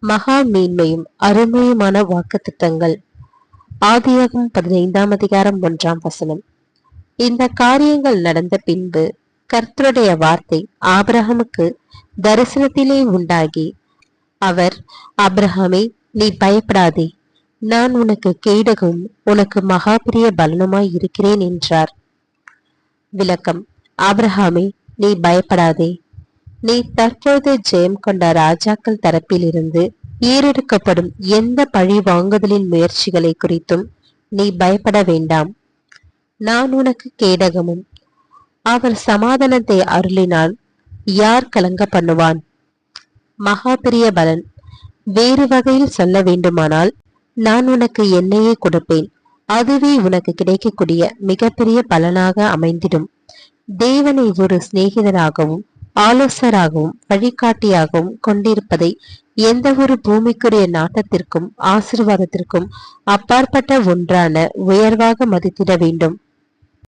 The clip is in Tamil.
மகா மேன்மையும் அருமையுமான வாக்குத்தத்தங்கள். ஆதியாகமம் 15ஆம் அதிகாரம் 1ஆம் வசனம். இந்த காரியங்கள் நடந்த பின்பு கர்த்தருடைய வார்த்தை ஆபிரகாமுக்கு தரிசனத்திலே உண்டாகி, அவர், ஆபிரகாமே, நீ பயப்படாதே, நான் உனக்கு கேடகம், உனக்கு மகா பெரிய பலனுமாய் இருக்கிறேன் என்றார். விளக்கம். ஆபிரகாமே, நீ பயப்படாதே. நீ தற்போது ஜெயம் கொண்ட ராஜாக்கள் தரப்பிலிருந்து ஏறெடுக்கப்படும் எந்த பழி வாங்குதலின் முயற்சிகளை குறித்தும் நீ பயப்பட வேண்டாம். நான் உனக்கு கேடகமும். அவர் சமாதானத்தை அருளினால் யார் கலங்க பண்ணுவான்? மகா பெரிய பலன். வேறு வகையில் சொல்ல வேண்டுமானால், நான் உனக்கு எண்ணெயை கொடுப்பேன், அதுவே உனக்கு கிடைக்கக்கூடிய மிகப்பெரிய பலனாக அமைந்திடும். தேவனை ஒரு சிநேகிதராகவும் ஆலோசராகவும் வழிகாட்டியாகவும் கொண்டிருப்பதை எந்த ஒரு பூமிக்குரிய நாட்டத்திற்கும் ஆசீர்வாதத்திற்கும் அப்பாற்பட்ட ஒன்றான உயர்வாக மதித்திட வேண்டும்.